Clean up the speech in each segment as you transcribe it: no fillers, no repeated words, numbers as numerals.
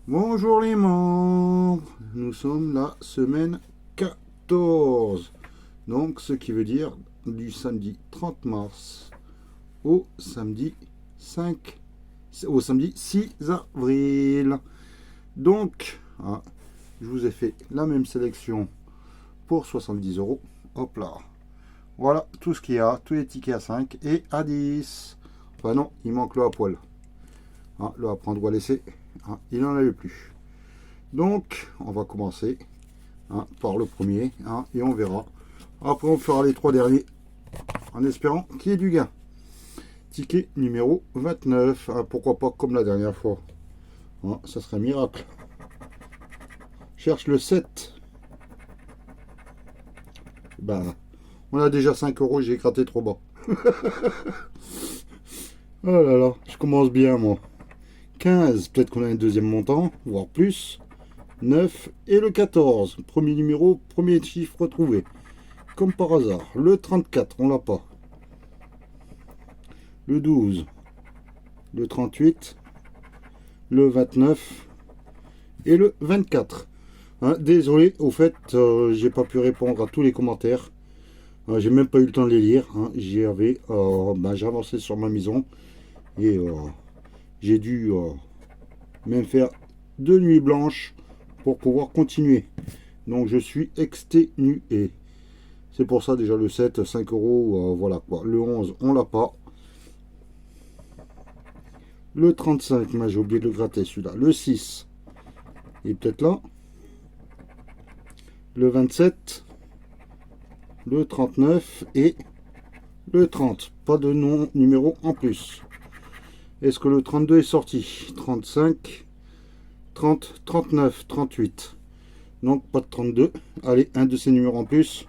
Bonjour les membres, nous sommes la semaine 14, donc ce qui veut dire du samedi 30 mars au samedi 5, au samedi 6 avril. Donc, je vous ai fait la même sélection pour 70 euros. Hop là, voilà tout ce qu'il y a, tous les tickets à 5 et à 10. Enfin non, il manque le à poil. Le à prendre ou à laisser, il n'en avait plus. Donc, on va commencer par le premier et on verra. Après, on fera les trois derniers en espérant qu'il y ait du gain. Ticket numéro 29. Pourquoi pas comme la dernière fois. Ça serait un miracle. Cherche le 7. Ben, on a déjà 5 euros, j'ai gratté trop bas. Oh là là, je commence bien moi. 15, peut-être qu'on a un deuxième montant, voire plus. 9 et le 14. Premier numéro, premier chiffre retrouvé. Comme par hasard. Le 34, on l'a pas. Le 12. Le 38. Le 29. Et le 24. Désolé, au fait, j'ai pas pu répondre à tous les commentaires. J'ai même pas eu le temps de les lire. J'ai avancé sur ma maison. Et j'ai dû même faire 2 nuits blanches pour pouvoir continuer. Donc je suis exténué. C'est pour ça déjà le 7, 5 euros, voilà quoi. Le 11, on l'a pas. Le 35, j'ai oublié de le gratter celui-là. Le 6, il est peut-être là. Le 27, le 39 et le 30. Pas de nom numéro en plus. Est-ce que le 32 est sorti? 35, 30, 39, 38. Donc pas de 32. Allez, un de ces numéros en plus.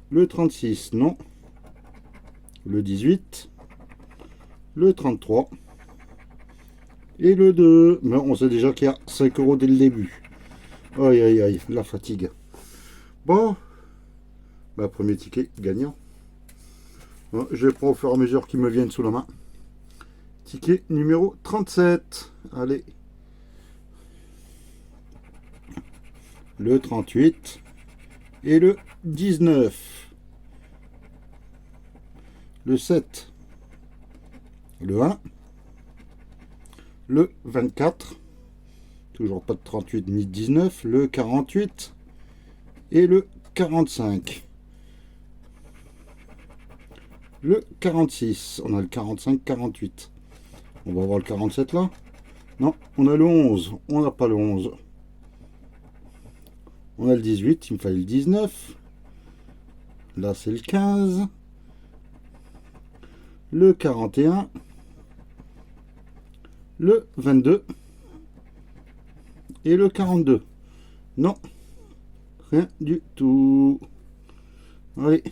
Le 36, non. Le 18. Le 33. Et le 2. Mais on sait déjà qu'il y a 5 euros dès le début. Aïe aïe aïe, la fatigue. Bon. Premier ticket gagnant. Je vais prendre au fur et à mesure qu'ils me viennent sous la main. Ticket numéro 37. Allez. Le 38 et le 19. Le 7. Le 1. Le 24. Toujours pas de 38 ni de 19. Le 48 et le 45. Le 46. On a le 45, 48. On va voir le 47 là. Non, on a le 11. On n'a pas le 11. On a le 18, il me fallait le 19. Là, c'est le 15. Le 41. Le 22. Et le 42. Non. Rien du tout. Allez.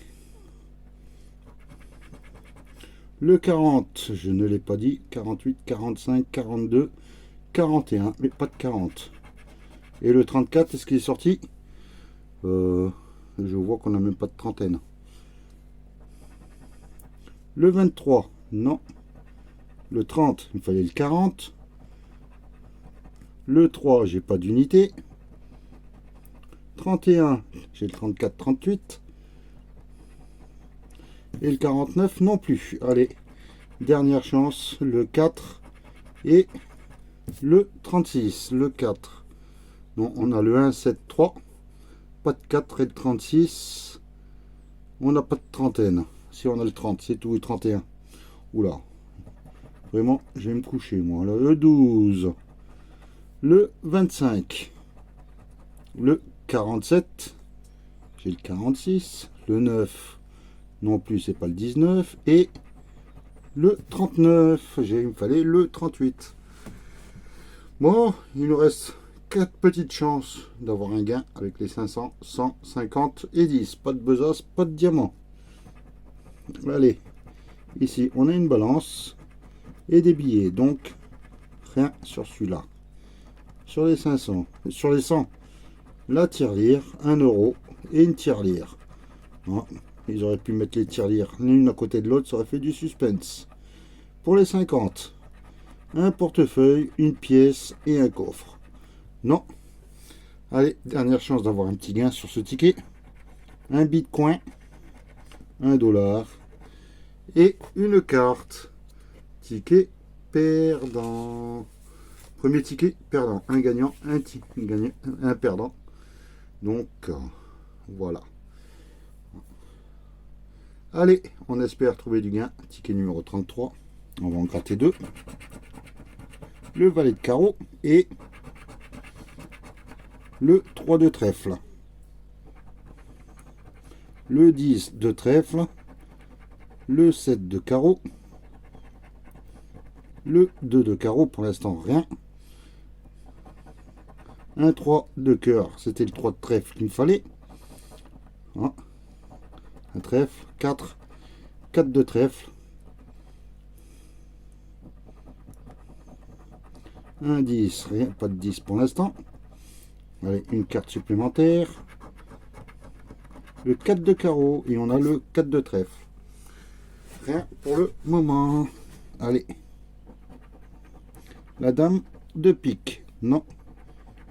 Le 40, je ne l'ai pas dit. 48, 45, 42, 41. Mais pas de 40. Et le 34, est-ce qu'il est sorti? Je vois qu'on n'a même pas de trentaine. Le 23, non. Le 30, il me fallait le 40. Le 3, j'ai pas d'unité. 31, j'ai le 34, 38. Et le 49 non plus. Allez, dernière chance, le 4 et le 36. Le 4. Non, on a le 1, 7, 3. Pas de 4 et de 36. On n'a pas de trentaine. Si on a le 30, c'est tout, et 31. Oula. Vraiment, je vais me coucher, moi. Le 12. Le 25. Le 47. J'ai le 46. Le 9. Non plus, c'est pas le 19. Et le 39. Il me fallait le 38. Bon, il nous reste 4 petites chances d'avoir un gain avec les 500, 150 et 10. Pas de besace, pas de diamant. Allez, ici on a une balance et des billets, donc rien sur celui-là. Sur les 500, sur les 100, la tirelire, 1 euro et une tirelire. Ils auraient pu mettre les tirelires l'une à côté de l'autre, ça aurait fait du suspense. Pour les 50, un portefeuille, une pièce et un coffre. Non. Allez, dernière chance d'avoir un petit gain sur ce ticket. Un bitcoin, 1 $ et une carte. Ticket perdant. Premier ticket perdant. Un gagnant, gagnant, un perdant. Donc, voilà. Allez, on espère trouver du gain. Ticket numéro 33. On va en gratter 2. Le valet de carreau et le 3 de trèfle. Le 10 de trèfle. Le 7 de carreau. Le 2 de carreau, pour l'instant rien. Un 3 de cœur, c'était le 3 de trèfle qu'il me fallait. Ah, un trèfle, 4. 4 de trèfle. Un 10, rien, pas de 10 pour l'instant. Allez, une carte supplémentaire. Le 4 de carreau et on a le 4 de trèfle. Rien pour le moment. Allez. La dame de pique, non.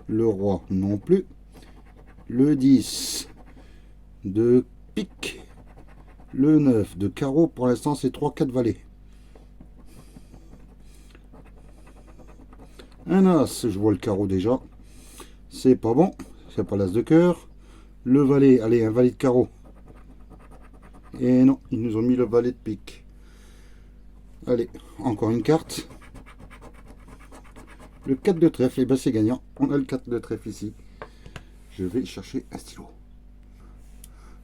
Le roi non plus. Le 10 de pique. Le 9 de carreau. Pour l'instant, c'est 3-4 valets. Un as, je vois le carreau déjà. C'est pas bon. C'est pas l'as de cœur. Le valet, allez, un valet de carreau. Et non, ils nous ont mis le valet de pique. Allez, encore une carte. Le 4 de trèfle, et ben c'est gagnant. On a le 4 de trèfle ici. Je vais chercher un stylo.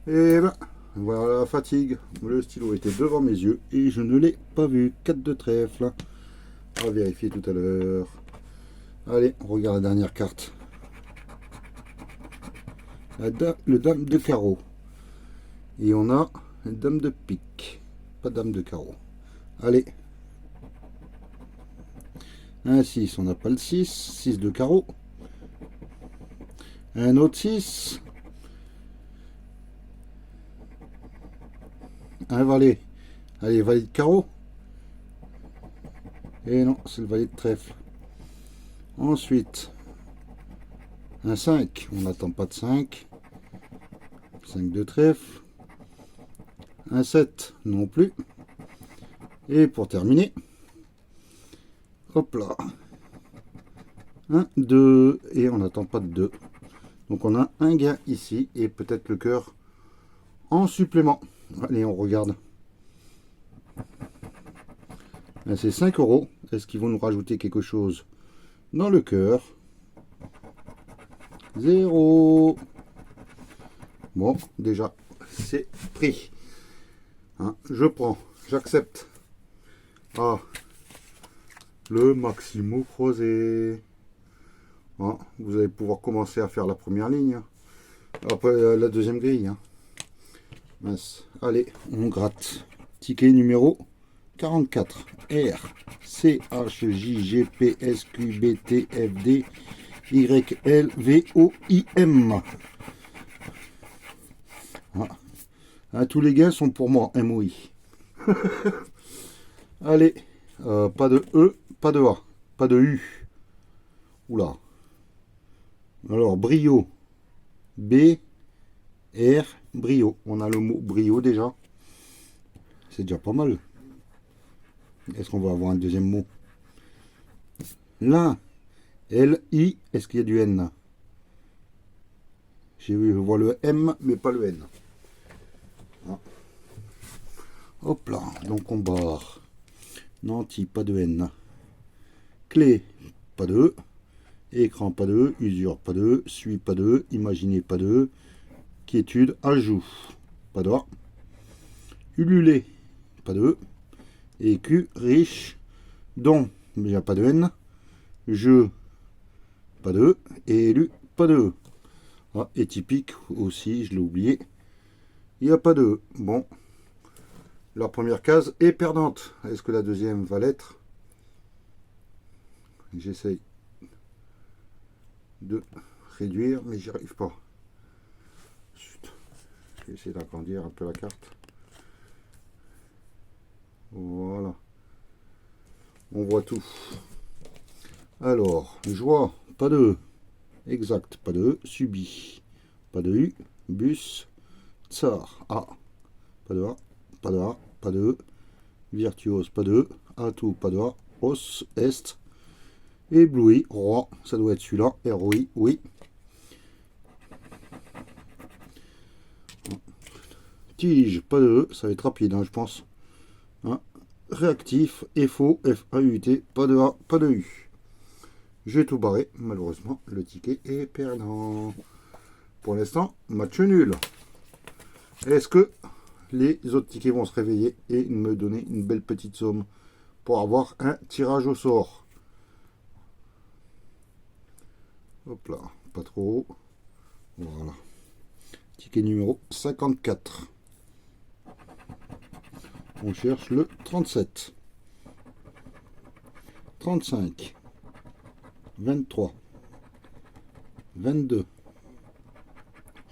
Et ben, voilà la fatigue. Le stylo était devant mes yeux et je ne l'ai pas vu. 4 de trèfle. On va vérifier tout à l'heure. Allez, on regarde la dernière carte. Le dame de carreau. Et on a une dame de pique. Pas dame de carreau. Allez. Un 6, on n'a pas le 6. 6 de carreau. Un autre 6. Un valet. Allez, valet de carreau. Et non, c'est le valet de trèfle. Ensuite, un 5. On n'attend pas de 5. 5 de trèfle. Un 7 non plus. Et pour terminer, hop là, 1, 2, et on n'attend pas de 2. Donc on a un gain ici, et peut-être le cœur en supplément. Allez, on regarde. C'est 5 €. Est-ce qu'ils vont nous rajouter quelque chose dans le cœur? 0. Bon, déjà, c'est pris. Hein, je prends, j'accepte. Ah, le Maximo croisé. Ah, vous allez pouvoir commencer à faire la première ligne. Après la deuxième grille. Hein. Mince. Allez, on gratte. Ticket numéro 44. R, C, H, J, G, P, S, Q, B, T, F, D, Y, L, V, O, I, M. Ah. Ah, tous les gains sont pour moi, MOI. Allez, pas de E, pas de A, pas de U. Oula. Alors, brio. B, R, brio. On a le mot brio déjà. C'est déjà pas mal. Est-ce qu'on va avoir un deuxième mot? L'un. L, I. Est-ce qu'il y a du N? Je vois le M, mais pas le N. Ah. Hop là. Donc on barre. Nanti, pas de N. Clé, pas de E. Écran, pas de E. Usure, pas de E. Suis, pas de E. Imaginer, pas de E. Quiétude, ajout, pas de A. Ululé, pas de E. Écu, riche, don, mais il n'y a pas de N. Je, pas de E. Et élu, pas de E. Ah, et typique aussi, je l'ai oublié. Il n'y a pas de E. Bon. La première case est perdante. Est-ce que la deuxième va l'être? J'essaye de réduire, mais j'y arrive pas. Chut. Je vais essayer d'agrandir un peu la carte. Voilà. On voit tout. Alors, joie, pas de E. exact, pas de E, subi, pas de U, bus, tsar, A, pas de A, pas de A, pas de E, virtuose, pas de E, atout, pas de A, os, est, ébloui, roi, ça doit être celui-là, ROI, oui. Tige, pas de E, ça va être rapide, hein, je pense. Hein. Réactif, FO, FAUT, pas de A, pas de U. J'ai tout barré, malheureusement, le ticket est perdant. Pour l'instant, match nul. Est-ce que les autres tickets vont se réveiller et me donner une belle petite somme pour avoir un tirage au sort? Hop là, pas trop haut. Voilà. Ticket numéro 54. On cherche le 37. 35. 23. 22.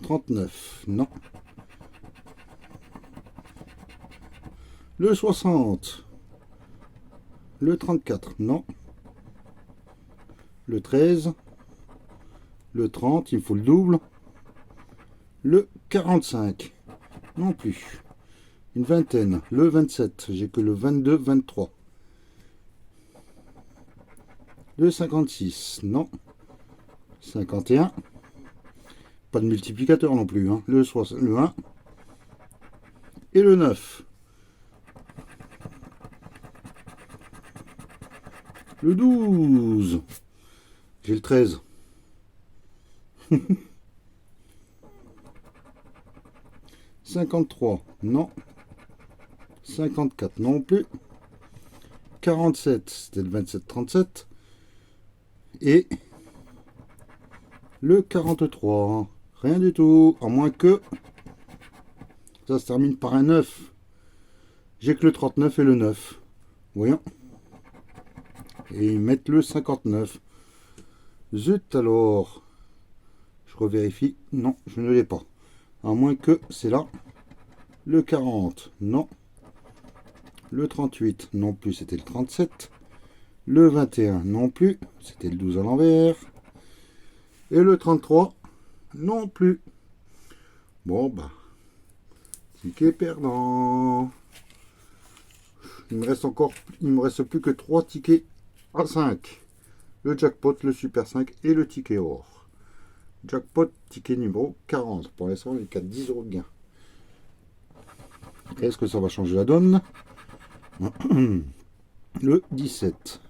39. Non. Le 60. Le 34. Non. Le 13. Le 30. Il me faut le double. Le 45. Non plus. Une vingtaine. Le 27. J'ai que le 22, 23. Le 56. Non. 51. Pas de multiplicateur non plus. Hein. Le 1. Et le 9. Le 12. J'ai le 13. 53. Non. 54 non plus. 47. C'était le 27-37. Et le 43. Rien du tout. À moins que ça se termine par un 9. J'ai que le 39 et le 9. Voyons. Et ils mettent le 59. Zut alors. Je revérifie. Non, je ne l'ai pas. À moins que c'est là. Le 40. Non. Le 38. Non plus. C'était le 37. Le 21. Non plus. C'était le 12 à l'envers. Et le 33. Non plus. Bon, bah. Ticket perdant. Il me reste plus que 3 tickets à 5. Le jackpot, le super 5 et le ticket or. Jackpot, ticket numéro 40. Pour l'instant, on est qu'à 10 € de gain. Est-ce que ça va changer la donne? Le 17.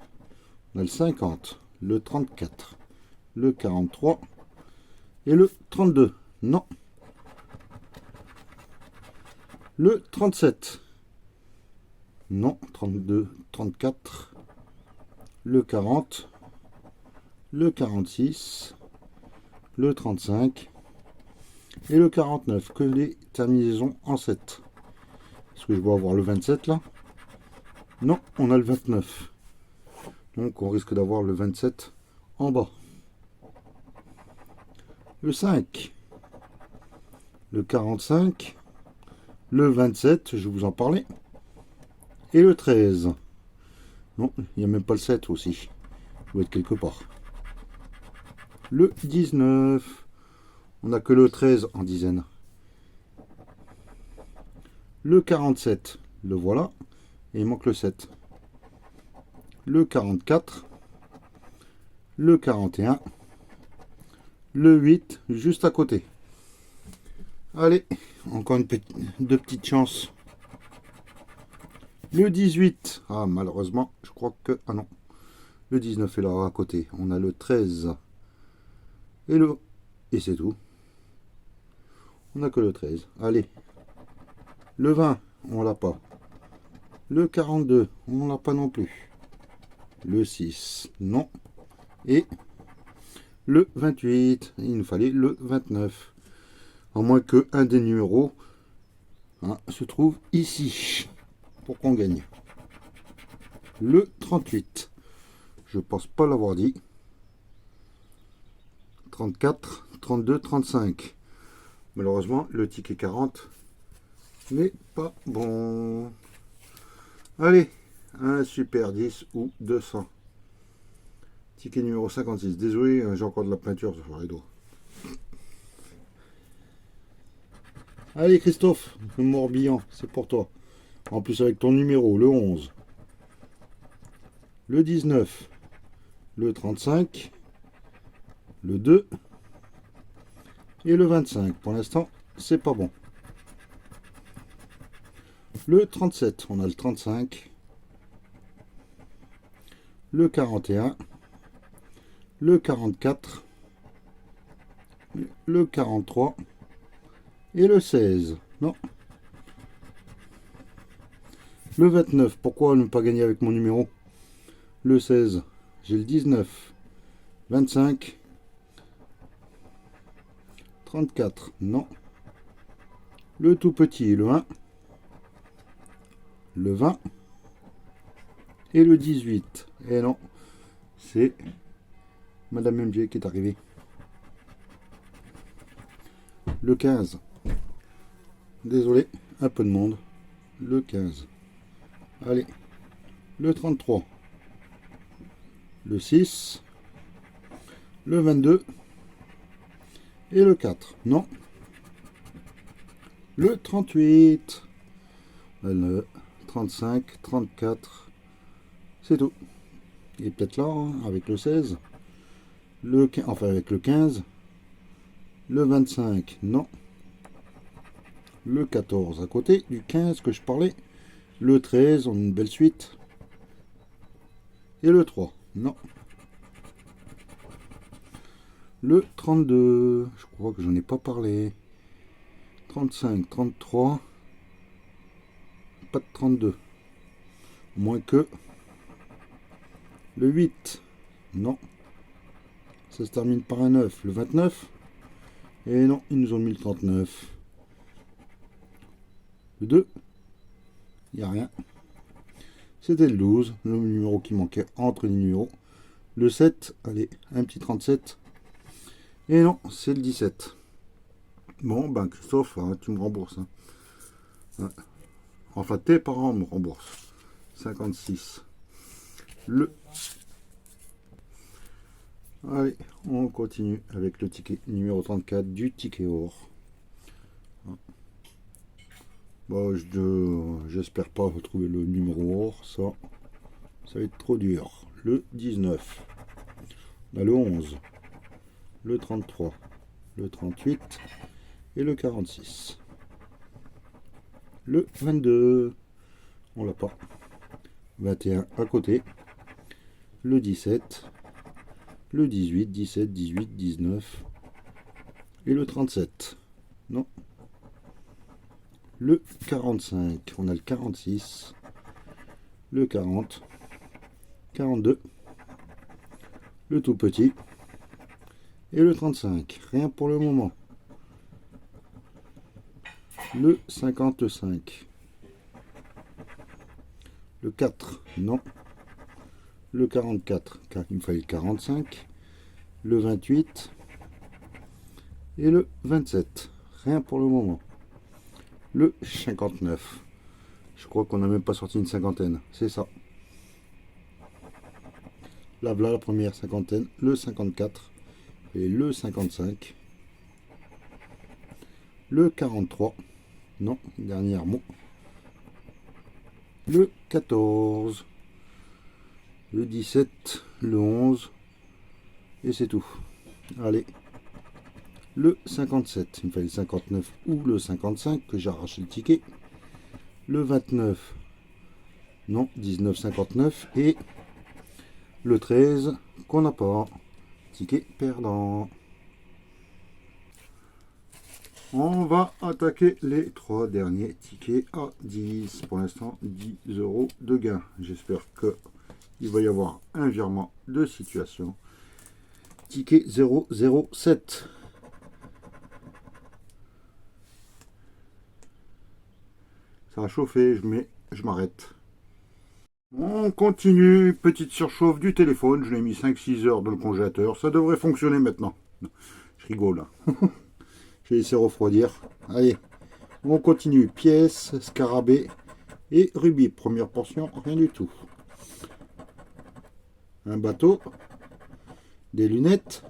On a le 50. Le 34. Le 43. Et le 32. Non. Le 37. Non. 32. 34. Le 40. Le 46. Le 35. Et le 49. Que les terminaisons en 7. Est-ce que je dois avoir le 27 là? Non, on a le 29. Donc on risque d'avoir le 27 en bas. Le 5. Le 45. Le 27, je vous en parlais. Et le 13. Non, il n'y a même pas le 7 aussi. Il doit être quelque part. Le 19. On n'a que le 13 en dizaine. Le 47, le voilà. Et il manque le 7. Le 44. Le 41. Le 8, juste à côté. Allez, encore deux petites chances. Le 18. Ah, malheureusement, je crois que... Ah non. Le 19 est là à côté. On a le 13. Et c'est tout. On n'a que le 13. Allez. Le 20, on l'a pas. Le 42, on l'a pas non plus. Le 6, non. Et le 28, il nous fallait le 29. À moins que un des numéros se trouve ici. Pour qu'on gagne. Le 38. Je pense pas l'avoir dit. 34, 32, 35. Malheureusement, le ticket 40 n'est pas bon. Allez, un super 10 ou 200. Ticket numéro 56. Désolé, j'ai encore de la peinture sur le rideau. Allez Christophe, le Morbihan, c'est pour toi. En plus avec ton numéro, le 11, le 19, le 35, le 2 et le 25. Pour l'instant, c'est pas bon. Le 37, on a le 35, le 41, le 44, le 43 et le 16. Non. Le 29, pourquoi ne pas gagner avec mon numéro? Le 16, j'ai le 19, 25, 34, non. Le tout petit, le 1, le 20 et le 18. Et non, c'est Madame MJ qui est arrivée. Le 15. Désolé, un peu de monde. Le 15. Allez. Le 33. Le 6. Le 22. Et le 4. Non. Le 38. Le 35. 34. C'est tout. Et peut-être là, hein, avec le 16. Enfin, avec le 15. Le 25. Non. Le 14 à côté du 15 que je parlais. Le 13, on a une belle suite. Et le 3, non. Le 32, je crois que j'en ai pas parlé. 35, 33. Pas de 32. Moins que le 8, non. Ça se termine par un 9. Le 29. Et non, ils nous ont mis le 39. Le 2. Il n'y a rien. C'était le 12, le numéro qui manquait entre les numéros. Le 7, allez, un petit 37. Et non, c'est le 17. Bon, ben Christophe, hein, tu me rembourses. Hein. Ouais. Enfin, tes parents me remboursent. 56. Allez, on continue avec le ticket numéro 34 du ticket or. Bon, j'espère pas retrouver le numéro or, ça va être trop dur. Le 19, on a le 11, le 33, le 38 et le 46. Le 22, on l'a pas. 21 à côté, le 17, le 18, 17, 18, 19 et le 37. Non. Le 45, on a le 46, le 40, 42, le tout petit et le 35. Rien pour le moment. Le 55, le 4, non. Le 44, car il me fallait le 45, le 28 et le 27. Rien pour le moment. Le 59. Je crois qu'on n'a même pas sorti une cinquantaine. C'est ça. Là, voilà la première cinquantaine. Le 54 et le 55. Le 43. Non, dernier mot. Le 14. Le 17. Le 11. Et c'est tout. Allez. Le 57, il me fallait le 59 ou le 55 que j'ai arraché le ticket. Le 29, non, 19,59 et le 13 qu'on n'a pas. Ticket perdant. On va attaquer les 3 derniers tickets à 10. Pour l'instant, 10 € de gain. J'espère qu'il va y avoir un virement de situation. Ticket 007. Ça a chauffé, je m'arrête. On continue, petite surchauffe du téléphone. Je l'ai mis 5-6 heures dans le congélateur. Ça devrait fonctionner maintenant. Je rigole. Je vais laisser refroidir. Allez, on continue. Pièces, scarabée et rubis. Première portion, rien du tout. Un bateau. des lunettes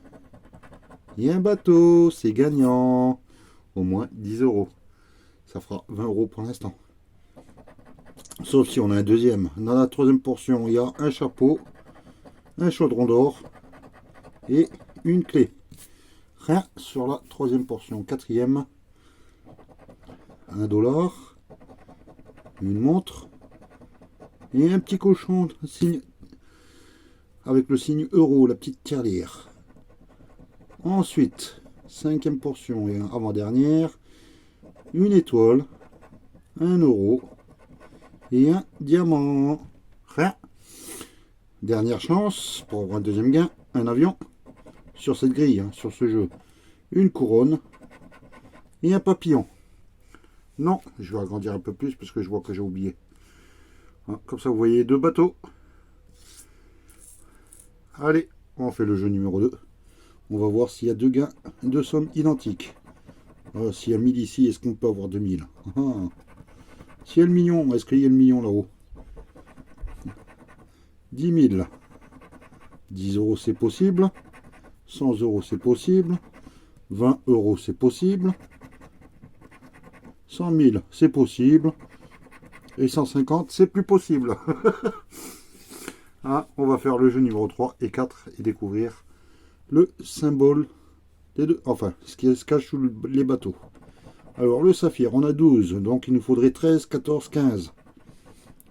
et un bateau. C'est gagnant. Au moins 10 euros. Ça fera 20 euros pour l'instant. Sauf si on a un deuxième. Dans la troisième portion, il y a un chapeau, un chaudron d'or et une clé. Rien sur la troisième portion. Quatrième, $1, une montre et un petit cochon signe, avec le signe euro, la petite tirelire. Ensuite, cinquième portion et avant-dernière, une étoile, €1 et un diamant. Rien. Dernière chance pour avoir un deuxième gain, un avion sur cette grille, hein, sur ce jeu. Une couronne et un papillon. Non, je vais agrandir un peu plus parce que je vois que j'ai oublié. Hein, comme ça, vous voyez 2 bateaux. Allez, on fait le jeu numéro 2. On va voir s'il y a 2 gains, 2 sommes identiques. S'il y a 1000 ici, est-ce qu'on peut avoir 2000? S'il y a le million, est-ce qu'il y a le million là-haut? 10 000. 10 euros, c'est possible. 100 euros, c'est possible. 20 euros, c'est possible. 100 000, c'est possible. Et 150, c'est plus possible. Hein, on va faire le jeu numéro 3 et 4 et découvrir le symbole des deux. Enfin, ce qui se cache sous les bateaux. Alors, le saphir, on a 12. Donc, il nous faudrait 13, 14, 15.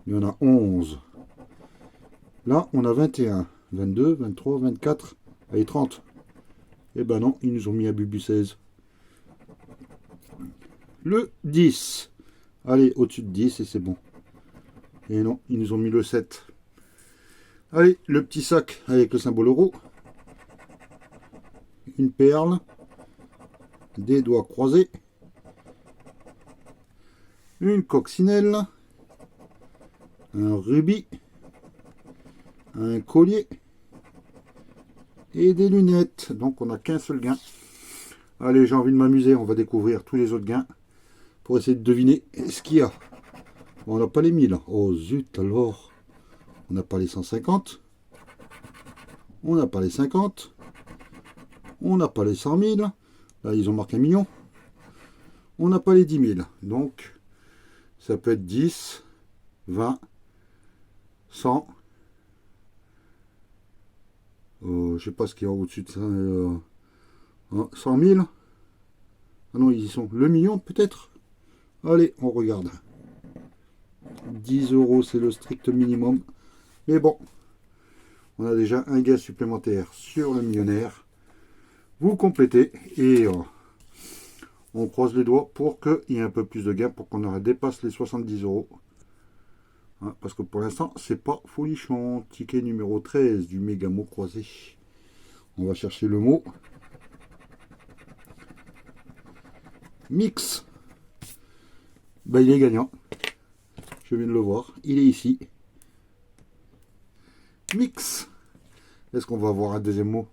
Il y en a 11. Là, on a 21, 22, 23, 24 et 30. Eh ben non, ils nous ont mis à Bubu 16. Le 10. Allez, au-dessus de 10 et c'est bon. Et non, ils nous ont mis le 7. Allez, le petit sac avec le symbole euro. Une perle. Des doigts croisés. Une coccinelle. Un rubis. Un collier. Et des lunettes. Donc on n'a qu'un seul gain. Allez, j'ai envie de m'amuser. On va découvrir tous les autres gains pour essayer de deviner ce qu'il y a. Bon, on n'a pas les 1000. Oh zut alors. On n'a pas les 150. On n'a pas les 50. On n'a pas les 100 000. Là, ils ont marqué 1 million. On n'a pas les 10 000. Donc, ça peut être 10, 20, 100. Je sais pas ce qu'il y a au-dessus de ça. 100 000. Ah non, ils y sont. Le million, peut-être. Allez, on regarde. 10 euros, c'est le strict minimum. Mais bon, on a déjà un gain supplémentaire sur le millionnaire. Vous complétez et on croise les doigts pour qu'il y ait un peu plus de gains, pour qu'on dépasse les 70 euros. Hein, parce que pour l'instant, c'est pas folichon. Ticket numéro 13 du méga mot croisé. On va chercher le mot. Mix. Ben, il est gagnant. Je viens de le voir. Il est ici. Mix. Est-ce qu'on va avoir un deuxième mot?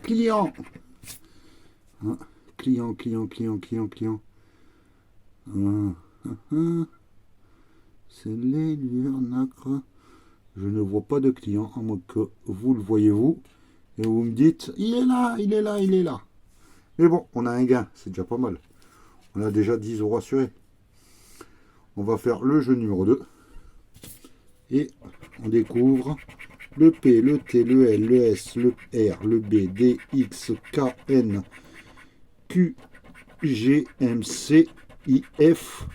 Client. Hein, client, client, client, client, client. C'est les lueurs nacre. Je ne vois pas de client, à moins que vous le voyez vous. Et vous me dites, il est là, il est là, il est là. Mais bon, on a un gain, c'est déjà pas mal. On a déjà 10 euros assurés. On va faire le jeu numéro 2. Et on découvre le P, le T, le L, le S, le R, le B, D, X, K, N, Q, G, M, C, I, F,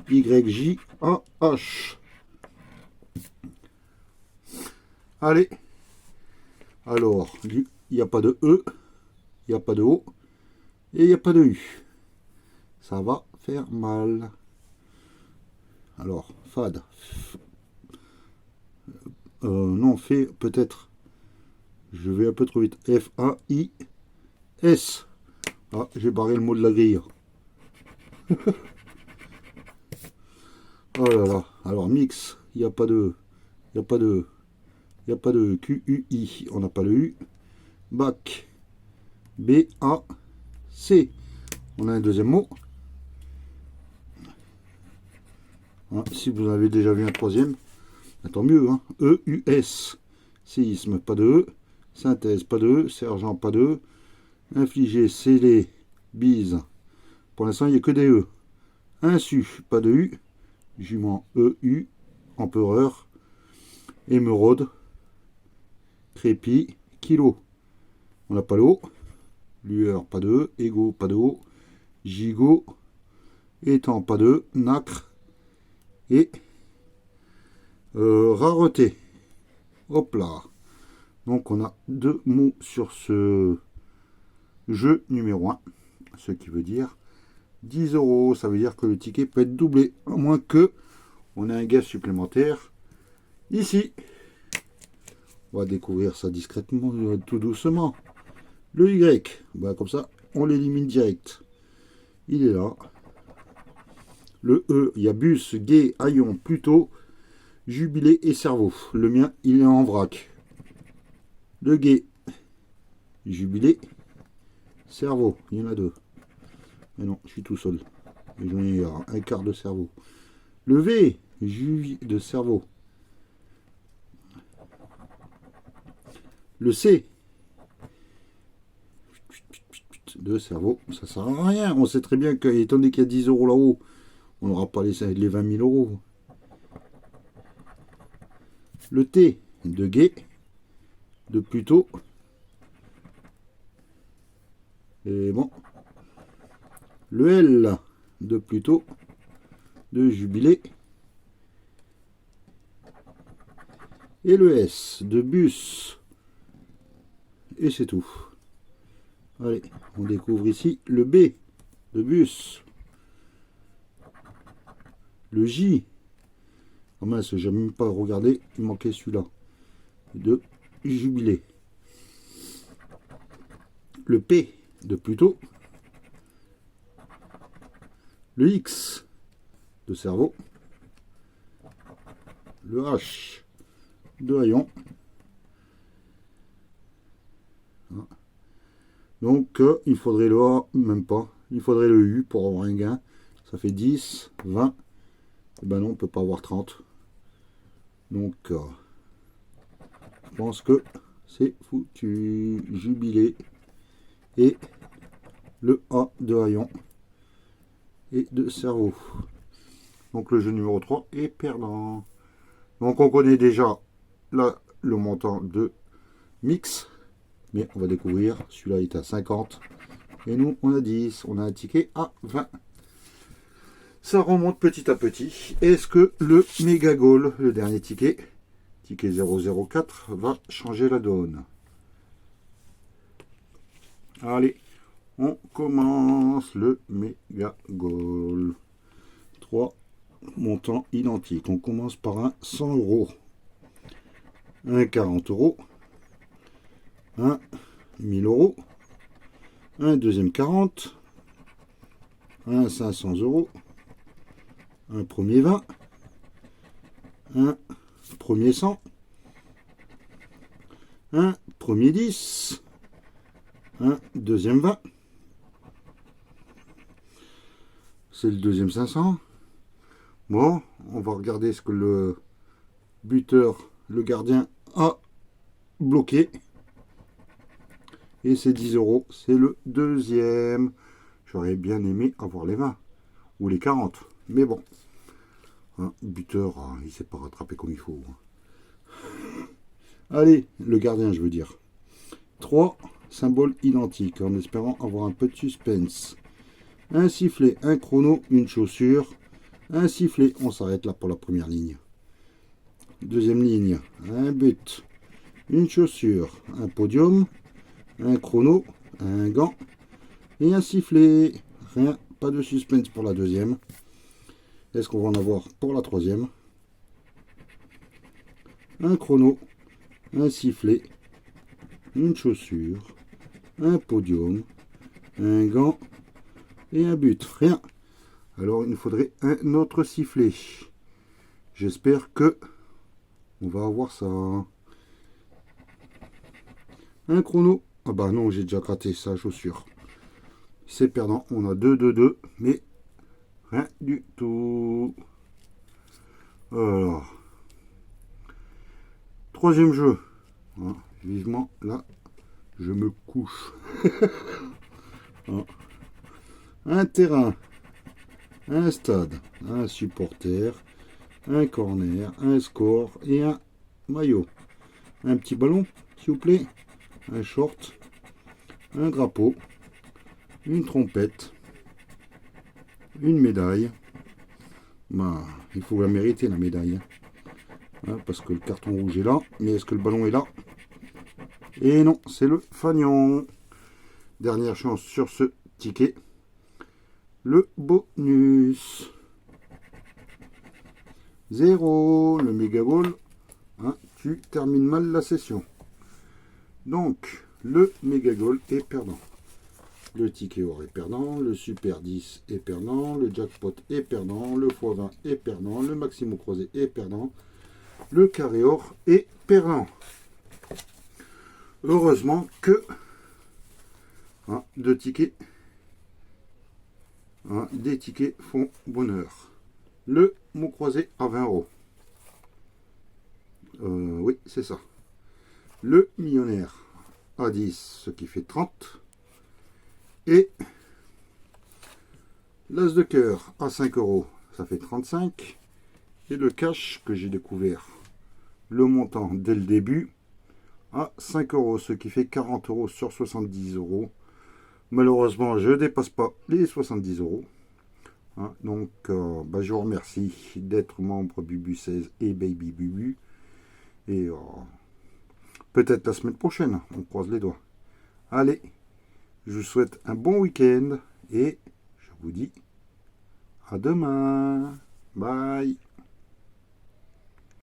Y, J, A, H. Allez. Alors, il n'y a pas de E, il n'y a pas de O, et il n'y a pas de U. Ça va faire mal. Alors, fade. Non, fait peut-être. Je vais un peu trop vite. F-A-I-S. Ah, j'ai barré le mot de la grille. Oh là là. Alors, mix. Il n'y a pas de... Il n'y a pas de... Il n'y a pas de Q-U-I. On n'a pas le U. Bac. B-A-C. On a un deuxième mot. Hein, si vous avez déjà vu un troisième, tant mieux. Hein. EUS, séisme, pas de E. Synthèse, pas de E. Sergent, pas de E. Infligé, scellé, bise. Pour l'instant, il n'y a que des E. Insu, pas de U. Jument, EU. Empereur. Émeraude. Crépi. Kilo. On n'a pas le O. Lueur, pas de E. Ego, pas de O. Gigot. Étang, pas de E. Nacre. Et rareté. Hop là. Donc on a 2 mots sur ce jeu numéro 1. Ce qui veut dire 10 €. Ça veut dire que le ticket peut être doublé. À moins que on ait un gage supplémentaire. Ici. On va découvrir ça discrètement, tout doucement. Le Y. Bah, comme ça, on l'élimine direct. Il est là. Le E, il y a bus, guet, haillon, Pluto, jubilé et cerveau. Le mien, il est en vrac. Le guet, jubilé, cerveau. Il y en a 2. Mais non, je suis tout seul. Il y a un quart de cerveau. Le V, jus de cerveau. Le C, de cerveau. Ça sert à rien. On sait très bien qu'étant donné qu'il y a 10 € là-haut, on n'aura pas les 20 000 €. Le T de guet, de Pluto. Et bon. Le L de Pluto, de jubilé. Et le S de bus. Et c'est tout. Allez, on découvre ici le B de bus. Le J. Oh mince, j'ai même pas regardé, il manquait celui-là. De jubilé. Le P de Pluto. Le X de cerveau. Le H de haillon. Donc il faudrait le A, même pas. Il faudrait le U pour avoir un gain. Ça fait 10, 20. Et ben non, on ne peut pas avoir 30. Donc je pense que c'est foutu. Jubilé. Et le A de haillon. Et de cerveau. Donc le jeu numéro 3 est perdant. Donc on connaît déjà là le montant de mix. Mais on va découvrir, celui-là est à 50. Et nous, on a 10. On a un ticket à 20. Ça remonte petit à petit. Est-ce que le méga goal, le dernier ticket 004, va changer la donne? Allez, on commence le méga goal. 3 montants identiques. On commence par un 100 €. Un 40 €. Un 1000 €, un deuxième 40, un 500 €, un premier 20, un premier 100, un premier 10, un deuxième 20, c'est le deuxième 500. Bon, on va regarder ce que le buteur, le gardien, a bloqué. Et c'est 10 €, c'est le deuxième. J'aurais bien aimé avoir les 20 ou les 40. Mais bon, hein, buteur, il ne s'est pas rattrapé comme il faut. Allez, le gardien, je veux dire. 3 symboles identiques, en espérant avoir un peu de suspense. Un sifflet, un chrono, une chaussure. Un sifflet, on s'arrête là pour la première ligne. Deuxième ligne, un but, une chaussure, un podium, un chrono, un gant et un sifflet. Rien, pas de suspense pour la deuxième. Est-ce qu'on va en avoir pour la troisième? Un chrono, un sifflet, une chaussure, un podium, un gant et un but. Rien. Alors il nous faudrait un autre sifflet. J'espère que on va avoir ça. Un chrono. Ah bah non, j'ai déjà gratté sa chaussure. C'est perdant. On a 2, 2, 2, mais rien du tout. Alors, troisième jeu. Hein, vivement, là, je me couche. Hein. Un terrain, un stade, un supporter, un corner, un score et un maillot. Un petit ballon, s'il vous plaît. Un short, un drapeau, une trompette, une médaille. Bah, il faut la mériter, la médaille. Hein, parce que le carton rouge est là. Mais est-ce que le ballon est là? Et non, c'est le fanion. Dernière chance sur ce ticket. Le bonus. 0. Le méga goal. Hein, tu termines mal la session. Donc, le méga goal est perdant. Le ticket or est perdant. Le super 10 est perdant. Le jackpot est perdant. Le x20 est perdant. Le maximum croisé est perdant. Le carré or est perdant. Heureusement que deux tickets, des tickets font bonheur. Le mot croisé à 20 euros. Oui, c'est ça. Le millionnaire à 10, ce qui fait 30. Et l'as de cœur à 5 euros, ça fait 35. Et le cash que j'ai découvert, le montant dès le début, à 5 euros, ce qui fait 40 euros sur 70 euros. Malheureusement, je ne dépasse pas les 70 euros. Donc, je vous remercie d'être membre Bubu16 et Baby Bubu. Et peut-être la semaine prochaine, on croise les doigts. Allez, je vous souhaite un bon week-end et je vous dis à demain. Bye.